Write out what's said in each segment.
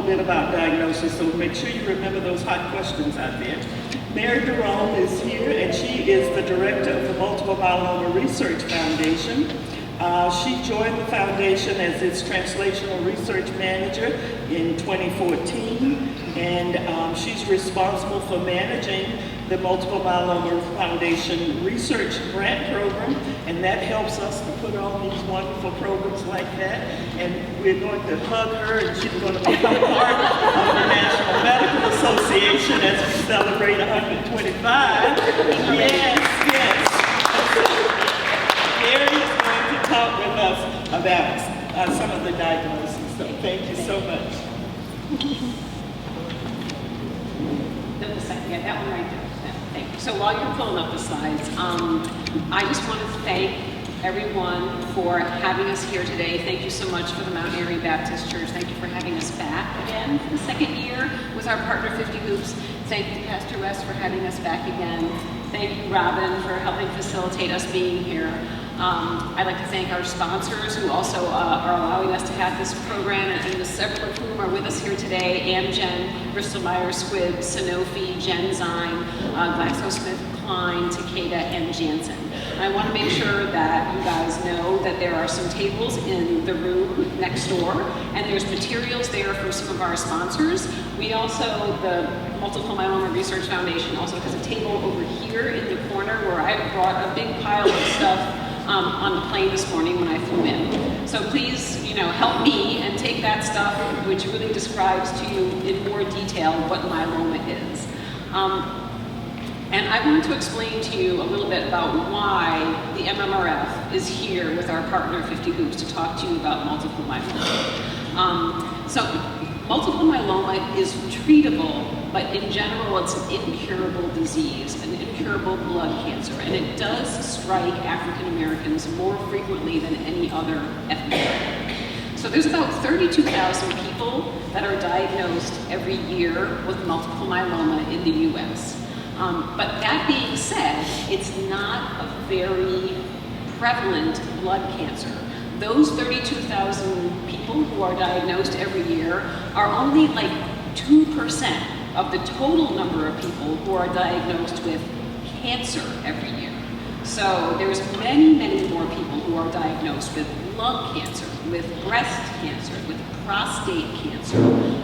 bit about diagnosis, so make sure you remember those hot questions out there. Mary DeRome is here, and she is the director of the Multiple Myeloma Research Foundation. She joined the foundation as its Translational Research Manager in 2014, and she's responsible for managing the Multiple Myeloma Foundation Research Grant Program, and that helps us to put on these wonderful programs like that. And we're going to hug her, and she's going to become part of the National Medical Association as we celebrate 125. Yes, yes. Mary is going to talk with us about some of the diagnoses, so thank you so much. Yeah, that one right there. Thank you. So while you're pulling up the slides, I just want to thank everyone for having us here today. Thank you so much for the Mount Airy Baptist Church. Thank you for having us back again for the second year with our partner 50 Hoops. Thank you, Pastor West, for having us back again. Thank you, Robin, for helping facilitate us being here. I'd like to thank our sponsors who also are allowing us to have this program, and several of whom are with us here today: Amgen, Bristol Myers Squibb, Sanofi, Genzyme, GlaxoSmithKline, Takeda, and Janssen. I want to make sure that you guys know that there are some tables in the room next door, and there's materials there from some of our sponsors. We also, the Multiple Myeloma Research Foundation also has a table over here in the corner where I brought a big pile of stuff on the plane this morning when I flew in. So please, help me and take that stuff, which really describes to you in more detail what myeloma is. And I want to explain to you a little bit about why the MMRF is here with our partner 50 Hoops to talk to you about multiple myeloma. So multiple myeloma is treatable, but in general it's an incurable disease, an incurable blood cancer, and it does strike African Americans more frequently than any other ethnic group. So there's about 32,000 people that are diagnosed every year with multiple myeloma in the US. But that being said, it's not a very prevalent blood cancer. Those 32,000 people who are diagnosed every year are only like 2% of the total number of people who are diagnosed with cancer every year. So there's many, many more people who are diagnosed with lung cancer, with breast cancer, with prostate cancer,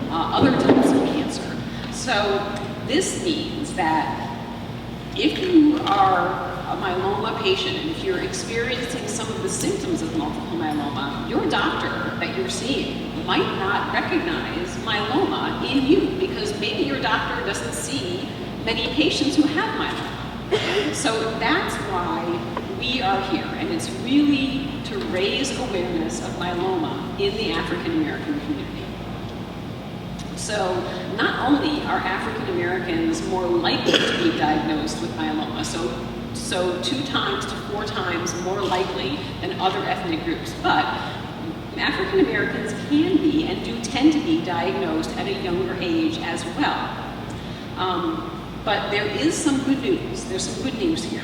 other types of cancer. So this means that if you are a myeloma patient and if you're experiencing some of the symptoms of multiple myeloma, your doctor that you're seeing might not recognize myeloma in you because maybe your doctor doesn't see many patients who have myeloma. So that's why we are here, and it's really to raise awareness of myeloma in the African American community. So not only are African Americans more likely to be diagnosed with myeloma, so 2 times to 4 times more likely than other ethnic groups, but African Americans can be and do tend to be diagnosed at a younger age as well. But there is some good news. There's some good news here.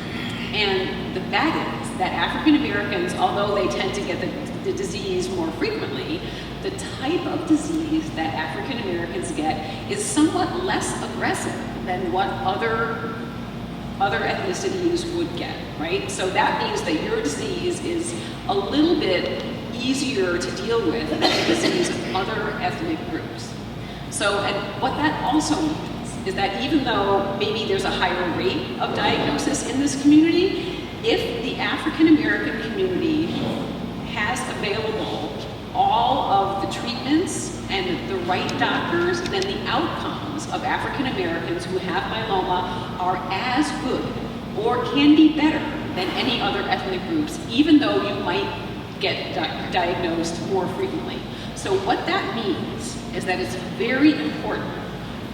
And that is that African Americans, although they tend to get the disease more frequently, the type of disease that African Americans get is somewhat less aggressive than what other ethnicities would get, right? So that means that your disease is a little bit easier to deal with than the disease of other ethnic groups. So, and what that also means is that even though maybe there's a higher rate of diagnosis in this community, if the African American community has available all of the treatments and the right doctors, then the outcomes of African Americans who have myeloma are as good or can be better than any other ethnic groups, even though you might get diagnosed more frequently. So what that means is that it's very important.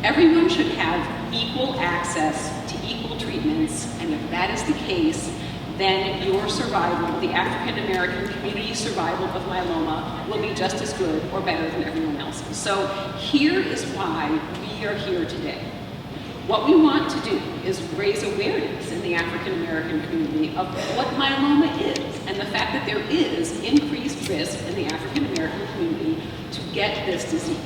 Everyone should have equal access to equal treatments, and if that is the case, then your survival, the African American community survival of myeloma, will be just as good or better than everyone else's. So here is why we are here today. What we want to do is raise awareness in the African American community of what myeloma is and the fact that there is increased risk in the African American community to get this disease.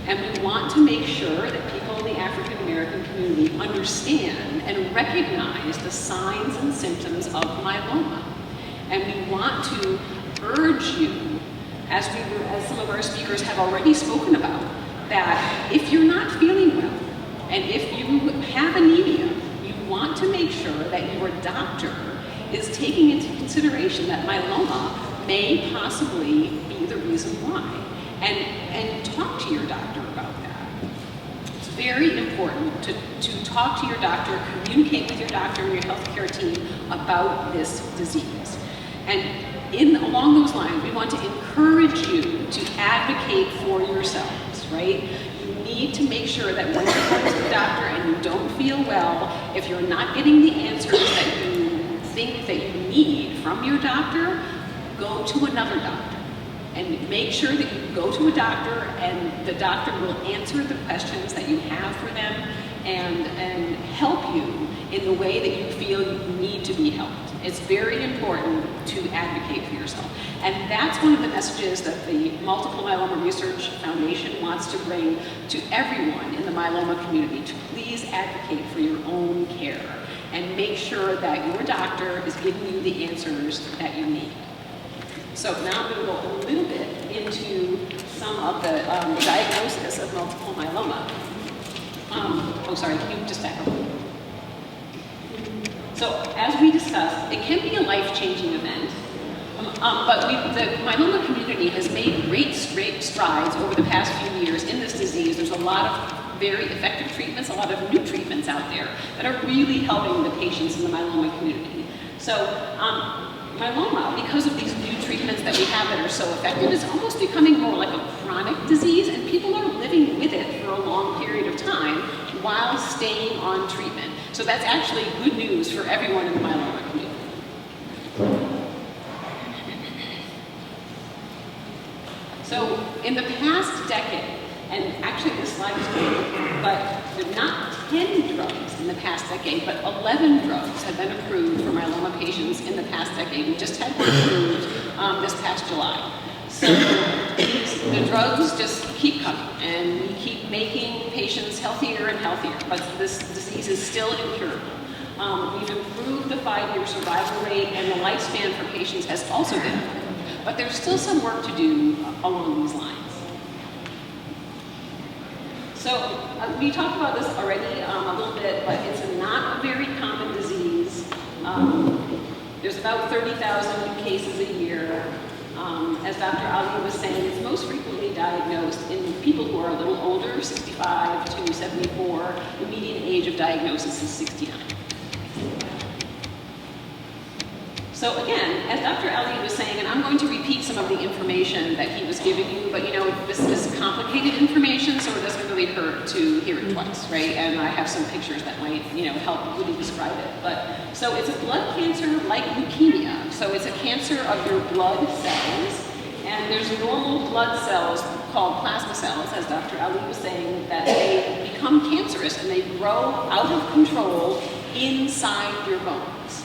And we want to make sure that people in the African American community understand and recognize the signs and symptoms of myeloma. And we want to urge you, as some of our speakers have already spoken about, that if you're not feeling well, and if you have anemia, you want to make sure that your doctor is taking into consideration that myeloma may possibly be the reason why. And talk to your doctor about that. It's very important to talk to your doctor, communicate with your doctor and your healthcare team about this disease. And along those lines, we want to encourage you to advocate for yourselves, right? You need to make sure that when you're going to the doctor and you don't feel well, if you're not getting the answers that you think that you need from your doctor, go to another doctor. And make sure that you go to a doctor and the doctor will answer the questions that you have for them and help you in the way that you feel you need to be helped. It's very important to advocate for yourself. And that's one of the messages that the Multiple Myeloma Research Foundation wants to bring to everyone in the myeloma community, to please advocate for your own care and make sure that your doctor is giving you the answers that you need. So now I'm going to go a little bit into some of the diagnosis of multiple myeloma. Can you just back up? So as we discussed, it can be a life-changing event, but the myeloma community has made great strides over the past few years in this disease. There's a lot of very effective treatments, a lot of new treatments out there that are really helping the patients in the myeloma community. So myeloma, because of these new treatments that we have that are so effective, is almost becoming more like a chronic disease, and people are living with it for a long period of time while staying on treatment. So that's actually good news for everyone in the myeloma community. So in the past decade, and actually this slide is great, but not 10 drugs in the past decade, but 11 drugs have been approved for myeloma patients in the past decade. We just had one approved this past July. So the drugs just keep coming, and we keep making patients healthier and healthier, but this disease is still incurable. We've improved the 5-year survival rate, and the lifespan for patients has also been improved. But there's still some work to do along these lines. So we talked about this already a little bit, but it's not a very common disease. There's about 30,000 new cases a year. As Dr. Ali was saying, it's most frequently diagnosed in people who are a little older, 65 to 74. The median age of diagnosis is 69. So again, as Dr. Ali was saying, and I'm going to repeat some of the information that he was giving you, but this is complicated information, so it doesn't really hurt to hear it twice, right? And I have some pictures that might, help really describe it. But so it's a blood cancer like leukemia. So it's a cancer of your blood cells, and there's normal blood cells called plasma cells, as Dr. Ali was saying, that they become cancerous and they grow out of control inside your bones.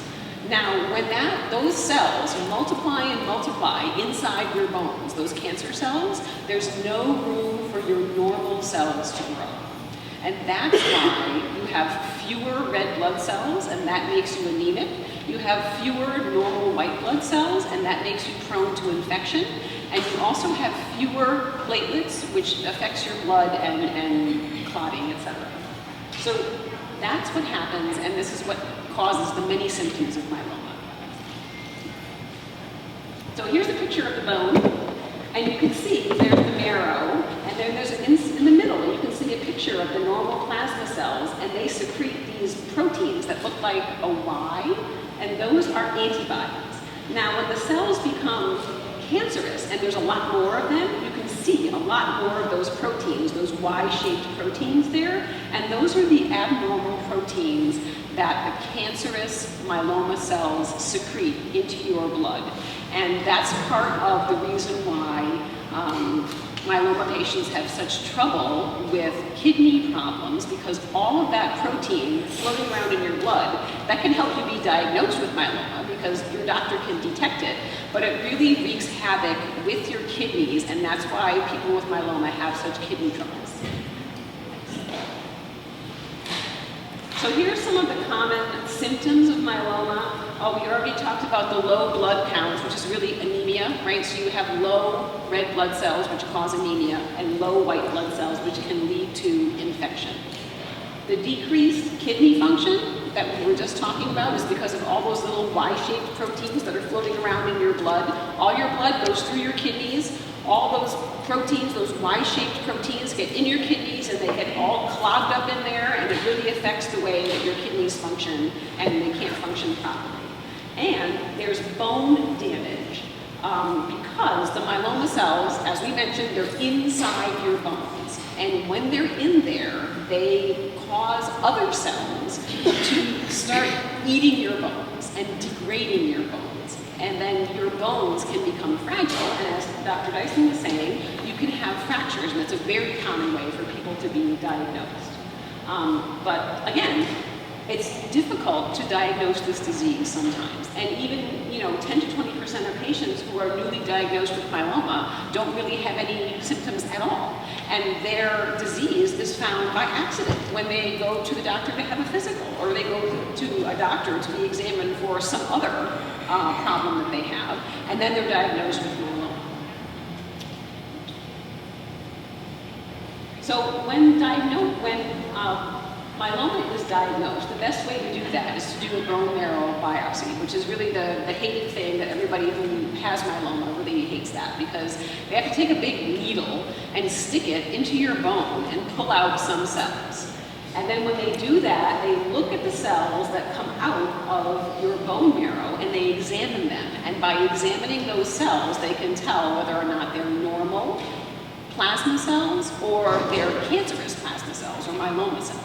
Now, when those cells multiply and multiply inside your bones, those cancer cells, there's no room for your normal cells to grow. And that's why you have fewer red blood cells, and that makes you anemic. You have fewer normal white blood cells, and that makes you prone to infection. And you also have fewer platelets, which affects your blood and clotting, etc. So that's what happens, and this is what causes the many symptoms of myeloma. So here's a picture of the bone, and you can see there's the marrow, and then there's in the middle, you can see a picture of the normal plasma cells, and they secrete these proteins that look like a Y, and those are antibodies. Now, when the cells become cancerous, and there's a lot more of them, you can see a lot more of those proteins, those Y-shaped proteins there, and those are the abnormal proteins that the cancerous myeloma cells secrete into your blood. And that's part of the reason why myeloma patients have such trouble with kidney problems because all of that protein floating around in your blood, that can help you be diagnosed with myeloma because your doctor can detect it, but it really wreaks havoc with your kidneys, and that's why people with myeloma have such kidney troubles. So here's some of the common symptoms of myeloma. We already talked about the low blood counts, which is really anemia, right? So you have low red blood cells, which cause anemia, and low white blood cells, which can lead to infection. The decreased kidney function that we were just talking about is because of all those little Y-shaped proteins that are floating around in your blood. All your blood goes through your kidneys. All those proteins, those Y-shaped proteins, get in your kidneys and they get all clogged up in there, and it really affects the way that your kidneys function, and they can't function properly. And there's bone damage because the myeloma cells, as we mentioned, they're inside your bones. And when they're in there, they cause other cells to start eating your bones and degrading your bones. And then your bones can become fragile. And as Dr. Dyson was saying, you can have fractures, and that's a very common way for people to be diagnosed. But again, it's difficult to diagnose this disease sometimes. And even, 10 to 20% of patients who are newly diagnosed with myeloma don't really have any symptoms at all. And their disease is found by accident when they go to the doctor to have a physical, or they go to a doctor to be examined for some other problem that they have, and then they're diagnosed with myeloma. So when myeloma is diagnosed, the best way to do that is to do a bone marrow biopsy, which is really the hated thing that everybody who has myeloma really hates that, because they have to take a big needle and stick it into your bone and pull out some cells. And then when they do that, they look at the cells that come out of your bone marrow and they examine them. And by examining those cells, they can tell whether or not they're normal plasma cells or they're cancerous plasma cells or myeloma cells.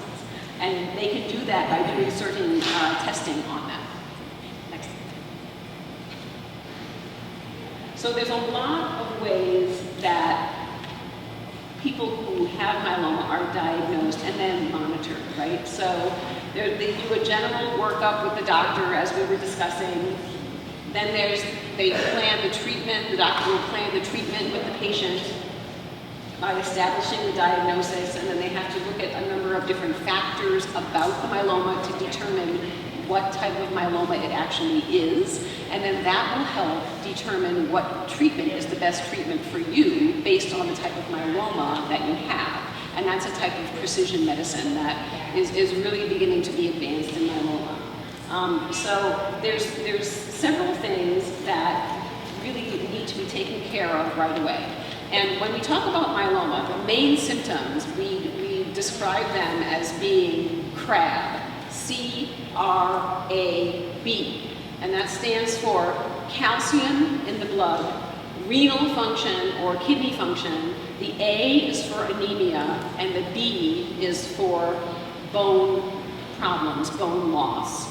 And they can do that by doing certain testing on them. Next. So there's a lot of ways that people who have myeloma are diagnosed and then monitored, right? So they do a general workup with the doctor, as we were discussing. Then they plan the treatment. The doctor will plan the treatment with the patient by establishing the diagnosis, and then they have to look at a number of different factors about the myeloma to determine what type of myeloma it actually is, and then that will help determine what treatment is the best treatment for you based on the type of myeloma that you have. And that's a type of precision medicine that is really beginning to be advanced in myeloma. So there's several things that really need to be taken care of right away. And when we talk about myeloma, the main symptoms, we describe them as being CRAB, C-R-A-B. And that stands for calcium in the blood, renal function or kidney function. The A is for anemia, and the B is for bone problems, bone loss,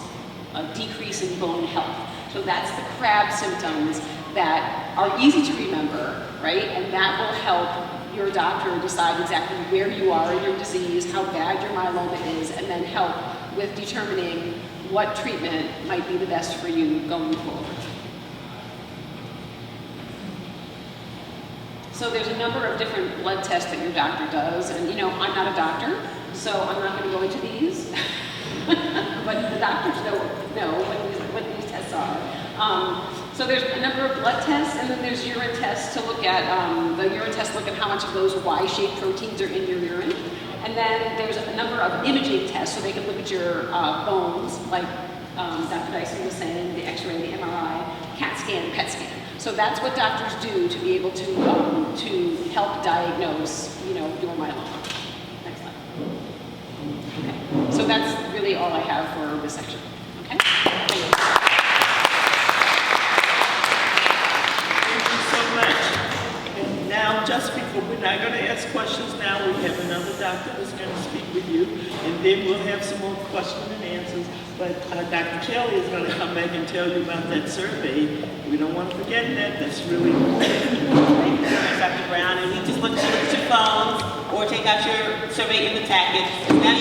a decrease in bone health. So that's the CRAB symptoms that are easy to remember, right? And that will help your doctor decide exactly where you are in your disease, how bad your myeloma is, and then help with determining what treatment might be the best for you going forward. So there's a number of different blood tests that your doctor does, and I'm not a doctor, so I'm not going to go into these, but the doctors know what these tests are. So there's a number of blood tests, and then there's urine tests to look at. The urine tests look at how much of those Y-shaped proteins are in your urine. And then there's a number of imaging tests, so they can look at your bones, like Dr. Dyson was saying, the X-ray, the MRI, CAT scan, PET scan. So that's what doctors do to be able to help diagnose, your myeloma. Next slide. Okay. So that's really all I have for this section. Okay. Thank you. Now, just before, we're not going to ask questions now. We have another doctor that's going to speak with you, and then we'll have some more questions and answers. But Dr. Kelly is going to come back and tell you about that survey. We don't want to forget that. That's really important. Thank you very much, Dr. Brown. And you just look at your phones or take out your survey in the packet. It's not